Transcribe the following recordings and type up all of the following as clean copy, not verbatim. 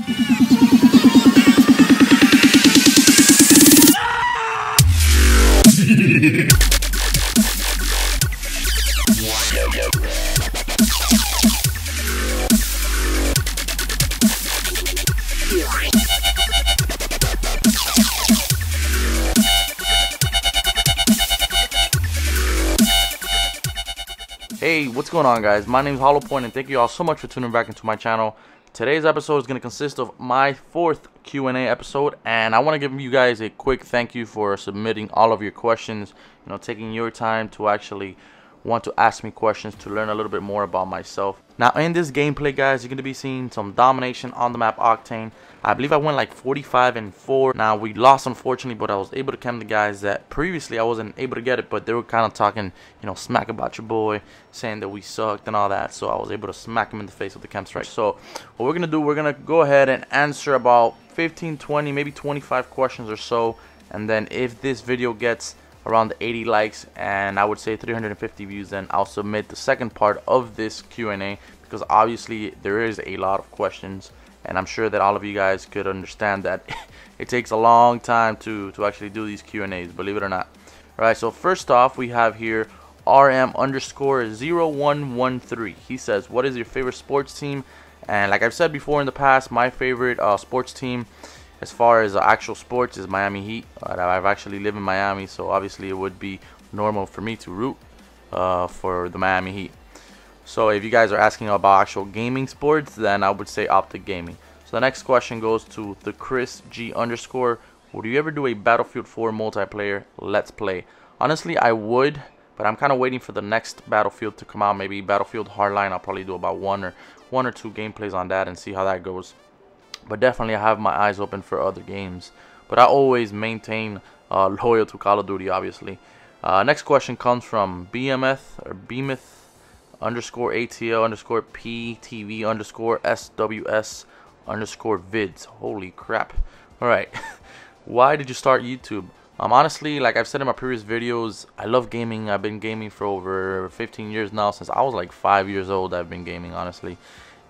Hey, what's going on, guys? My name is HollowPoiint, and thank you all so much for tuning back into my channel. Today's episode is going to consist of my 4th Q&A episode, and I want to give you guys a quick thank you for submitting all of your questions, taking your time to actually want to ask me questions to learn a little bit more about myself. Now, in this gameplay, guys, you're going to be seeing some domination on the map Octane. I believe I went like 45-4. Now, we lost, unfortunately, but I was able to chem the guys that previously I wasn't able to get it, but they were kind of talking, smack about your boy, saying that we sucked and all that. So I was able to smack him in the face with the chem strike. So what we're going to do, we're going to go ahead and answer about 15, 20, maybe 25 questions or so. And then if this video gets around 80 likes and I would say 350 views, then I'll submit the second part of this Q&A, because obviously there is a lot of questions, and I'm sure that all of you guys could understand that it takes a long time to actually do these Q&As, believe it or not. Alright, so first off, we have here RM_0113. He says, what is your favorite sports team? And like I've said before in the past, my favorite sports team as far as actual sports is Miami Heat. I've actually lived in Miami, so obviously it would be normal for me to root for the Miami Heat. So if you guys are asking about actual gaming sports, then I would say Optic Gaming. So the next question goes to the Chris G_. Would you ever do a Battlefield 4 multiplayer let's play? Honestly, I would, but I'm kind of waiting for the next Battlefield to come out. Maybe Battlefield Hardline. I'll probably do about one or two gameplays on that and see how that goes. But definitely I have my eyes open for other games. But I always maintain loyal to Call of Duty, obviously. Next question comes from BMF_ATL_PTV_SWS_vids. Holy crap. Alright. Why did you start YouTube? Honestly, like I've said in my previous videos, I love gaming. I've been gaming for over 15 years now. Since I was like 5 years old, I've been gaming, honestly.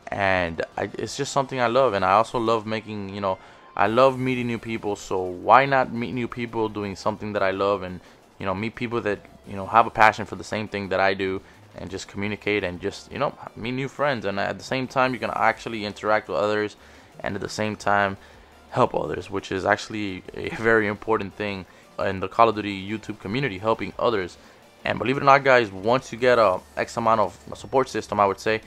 And it's just something I love, and I also love making, I love meeting new people. So why not meet new people doing something that I love, and meet people that have a passion for the same thing that I do, and just communicate and just meet new friends. And at the same time, you can actually interact with others, and at the same time help others, which is actually a very important thing in the Call of Duty YouTube community, helping others. And believe it or not, guys, once you get a X amount of support system, I would say,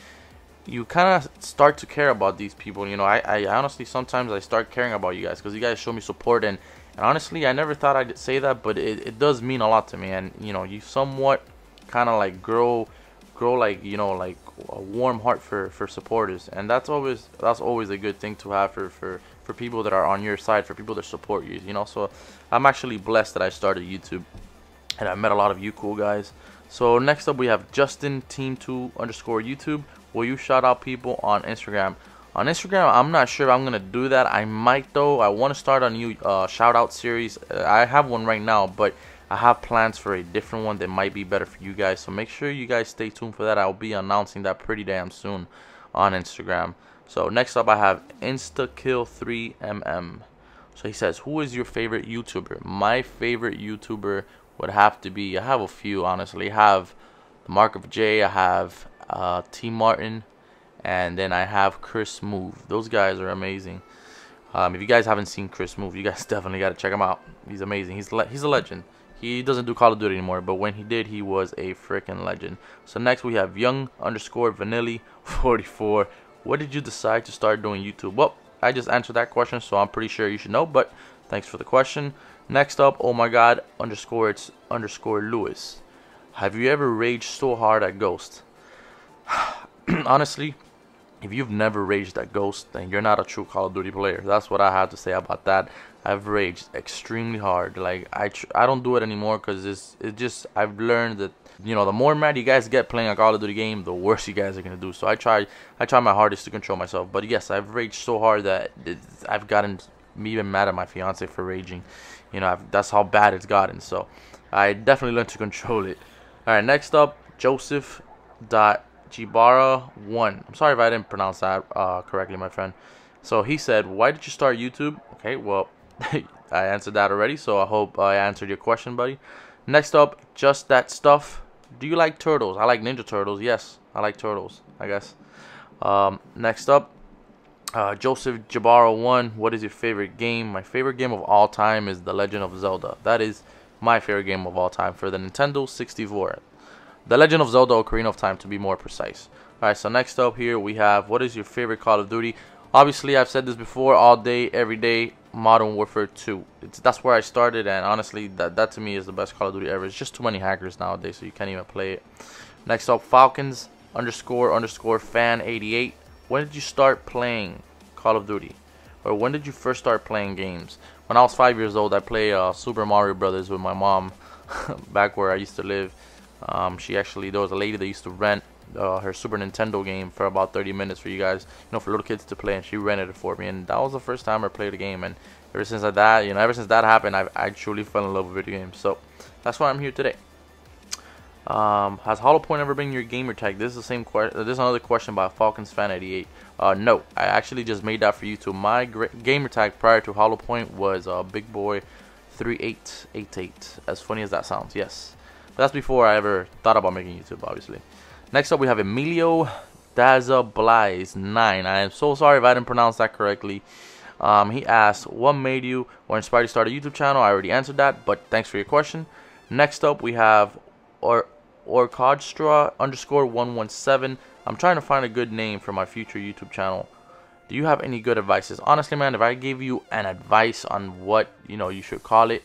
you kind of start to care about these people. I honestly, sometimes I start caring about you guys because you guys show me support, and honestly, I never thought I'd say that, but it does mean a lot to me. And you somewhat kind of like grow like like a warm heart for supporters, and that's always a good thing to have for people that are on your side, for people that support you. So I'm actually blessed that I started YouTube, and I met a lot of you cool guys. So next up we have Justin Team2_YouTube. Will you shout out people on Instagram? On Instagram, I'm not sure if I'm gonna do that. I might though. I want to start a new shout out series. I have one right now, but I have plans for a different one that might be better for you guys. So make sure you guys stay tuned for that. I'll be announcing that pretty damn soon on Instagram. So next up, I have InstaKill3mm. So he says, who is your favorite YouTuber? My favorite YouTuber would have to be, I have a few, honestly. I have the Mark of J, I have T Martin, and then I have Chris Move. Those guys are amazing. If you guys haven't seen Chris Move, you guys definitely got to check him out. He's amazing. He's a legend. He doesn't do Call of Duty anymore, but when he did, he was a freaking legend. So next we have Young_Vanilli44. What did you decide to start doing YouTube? Well, I just answered that question, so I'm pretty sure you should know, but thanks for the question. Next up, oh my god, _it's_Lewis. Have you ever raged so hard at Ghost? Honestly, if you've never raged at Ghost, then you're not a true Call of Duty player. That's what I have to say about that. I've raged extremely hard. Like I don't do it anymore because it's just, I've learned that the more mad you guys get playing a Call of Duty game, the worse you guys are gonna do. So I try my hardest to control myself. But yes, I've raged so hard that I've gotten me even mad at my fiance for raging. That's how bad it's gotten. So I definitely learned to control it. All right, next up, Joseph.Jibara1. I'm sorry if I didn't pronounce that correctly, my friend. So he said, why did you start YouTube? Okay, well, I answered that already, so I hope I answered your question, buddy. Next up, just that stuff. Do you like turtles? I like Ninja Turtles. Yes, I like turtles, I guess. Next up, Joseph Jabaro 1. What is your favorite game? My favorite game of all time is The Legend of Zelda. That is my favorite game of all time for the Nintendo 64. The Legend of Zelda: Ocarina of Time, to be more precise. Alright, so next up here we have, what is your favorite Call of Duty? Obviously, I've said this before, all day, every day, Modern Warfare 2. That's where I started, and honestly, that to me is the best Call of Duty ever. It's just too many hackers nowadays, so you can't even play it. Next up, Falcons _ fan 88. When did you start playing Call of Duty? Or when did you first start playing games? When I was 5 years old, I played Super Mario Brothers with my mom back where I used to live. There was a lady that used to rent her Super Nintendo game for about 30 minutes for you guys, for little kids to play, and she rented it for me, and that was the first time I played a game. And ever since that happened, I truly fell in love with video games. So that's why I'm here today. Has HollowPoiint ever been your gamer tag? This is the same question. This is another question by Falcons fan 88. No, I actually just made that for YouTube. My gamer tag prior to HollowPoiint was Big Boy 3888. As funny as that sounds, yes. But that's before I ever thought about making YouTube, obviously. Next up, we have Emilio Daza Blaze 9. I am so sorry if I didn't pronounce that correctly. He asked, what made you or inspired you to start a YouTube channel? I already answered that, but thanks for your question. Next up, we have Orkodstra _ 117. I'm trying to find a good name for my future YouTube channel. Do you have any good advices? Honestly, man, if I gave you an advice on what you should call it,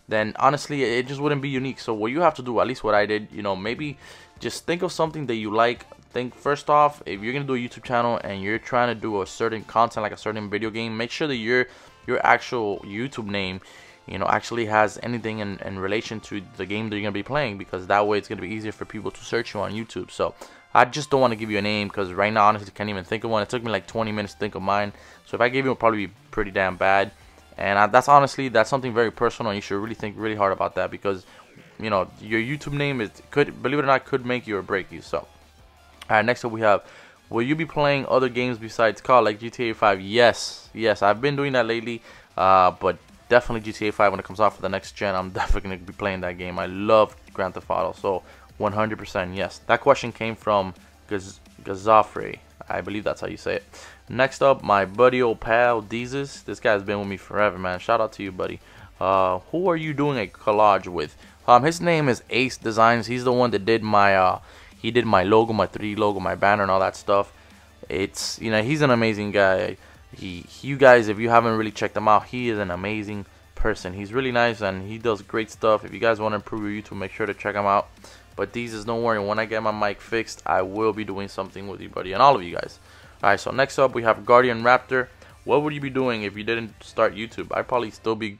then honestly it just wouldn't be unique. So what you have to do, at least what I did, maybe just think of something that you like. Think first off, if you're gonna do a YouTube channel and you're trying to do a certain content, like a certain video game, make sure that your actual YouTube name actually has anything in relation to the game that you're gonna be playing, because that way it's gonna be easier for people to search you on YouTube. So I just don't want to give you a name, because right now honestly I can't even think of one. It took me like 20 minutes to think of mine, so if I gave you, it would probably be pretty damn bad. And that's something very personal, and you should really think really hard about that, because your YouTube name could, believe it or not, could make you or break you. So alright, next up we have, will you be playing other games besides COD, like GTA 5? Yes, I've been doing that lately, but definitely GTA 5 when it comes out for the next gen. I'm definitely going to be playing that game. I love Grand Theft Auto, so 100% yes. That question came from Gazafre. I believe that's how you say it. Next up, my buddy old pal Deezus. This guy's been with me forever, man. Shout out to you, buddy. Who are you doing a collage with? His name is Ace Designs. He's the one that did my he did my logo, my 3D logo, my banner, and all that stuff. It's he's an amazing guy. You guys, if you haven't really checked him out, he is an amazing person. He's really nice and he does great stuff. If you guys want to improve your YouTube, make sure to check him out. But Deezus, don't worry, when I get my mic fixed, I will be doing something with you, buddy, and all of you guys. Alright, so next up we have Guardian Raptor. What would you be doing if you didn't start YouTube? I'd probably still be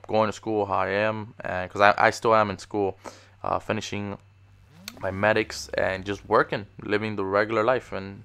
going to school how I am, and because I still am in school, finishing my medics and just working, living the regular life. And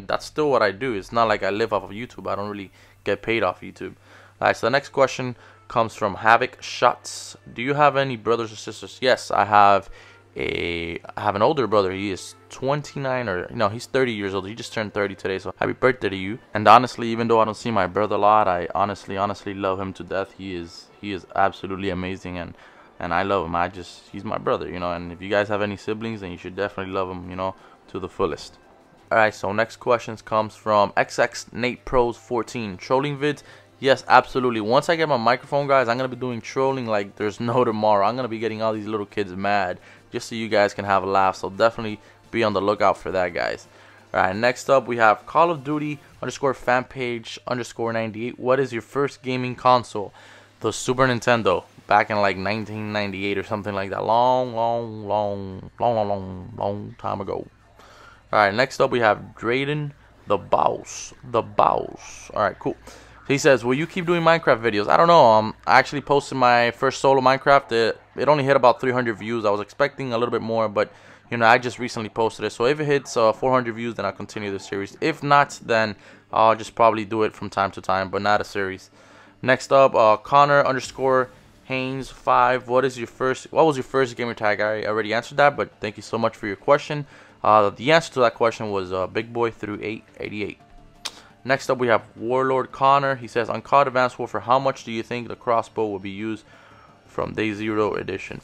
that's still what I do. It's not like I live off of YouTube. I don't really get paid off YouTube. Alright, so the next question comes from Havoc Shots. Do you have any brothers or sisters? Yes, I have an older brother. He is 29, or he's 30 years old. He just turned 30 today, so happy birthday to you. And honestly, even though I don't see my brother a lot, I honestly love him to death. He is absolutely amazing, and I love him. He's my brother, and if you guys have any siblings, then you should definitely love him, to the fullest. Alright, so next questions comes from XX Nate Pros 14. Trolling vids? Yes, absolutely. Once I get my microphone, guys, I'm going to be doing trolling like there's no tomorrow. I'm going to be getting all these little kids mad just so you guys can have a laugh. So definitely be on the lookout for that, guys. Alright, next up we have Call of Duty _ fanpage _ 98. What is your first gaming console? The Super Nintendo, back in like 1998 or something like that. Long time ago. Alright, next up we have Drayden the Boss. Alright, cool. He says, will you keep doing Minecraft videos? I don't know. I actually posted my first solo Minecraft. It only hit about 300 views. I was expecting a little bit more, but I just recently posted it. So if it hits 400 views, then I'll continue the series. If not, then I'll just probably do it from time to time, but not a series. Next up, Connor _ Haynes 5. What was your first gamer tag? I already answered that, but thank you so much for your question. The answer to that question was Big Boy through 888. Next up we have Warlord Connor. He says, on COD Advanced Warfare, how much do you think the crossbow will be used from Day Zero Edition?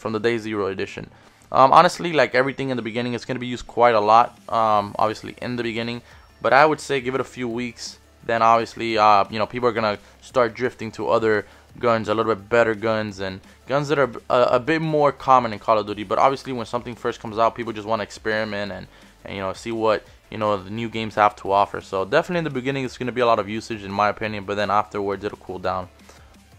Honestly, like everything in the beginning, it's going to be used quite a lot, obviously in the beginning, but I would say give it a few weeks, then obviously you know, people are going to start drifting to other guns, a little bit better guns, and guns that are a bit more common in Call of Duty. But obviously when something first comes out, people just want to experiment and you know, see what, you know, the new games have to offer. So definitely in the beginning it's going to be a lot of usage in my opinion, but then afterwards it'll cool down.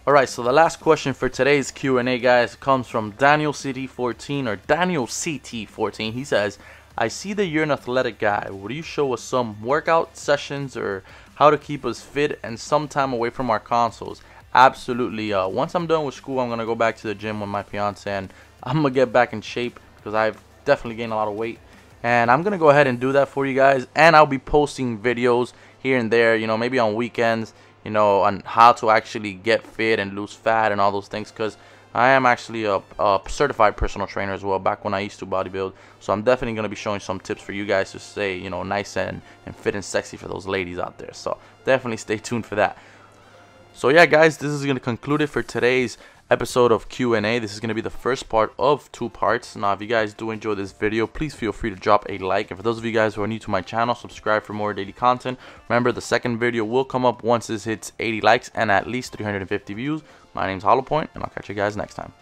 Alright, so the last question for today's Q&A, guys, comes from Daniel CT14, or Daniel CT14. He says, I see that you're an athletic guy. Would you show us some workout sessions or how to keep us fit and some time away from our consoles? Absolutely. Once I'm done with school, I'm going to go back to the gym with my fiance, and I'm going to get back in shape because I've definitely gained a lot of weight. And I'm going to go ahead and do that for you guys, and I'll be posting videos here and there, you know, maybe on weekends, you know, on how to actually get fit and lose fat and all those things, because I am actually a certified personal trainer as well back when I used to bodybuild. So I'm definitely going to be showing some tips for you guys to stay, you know, nice and fit and sexy for those ladies out there. So definitely stay tuned for that. So yeah, guys, this is going to conclude it for today's episode of Q&A. This is going to be the first part of 2 parts. Now, if you guys do enjoy this video, please feel free to drop a like. And for those of you guys who are new to my channel, subscribe for more daily content. Remember, the second video will come up once this hits 80 likes and at least 350 views. My name's HollowPoiint, and I'll catch you guys next time.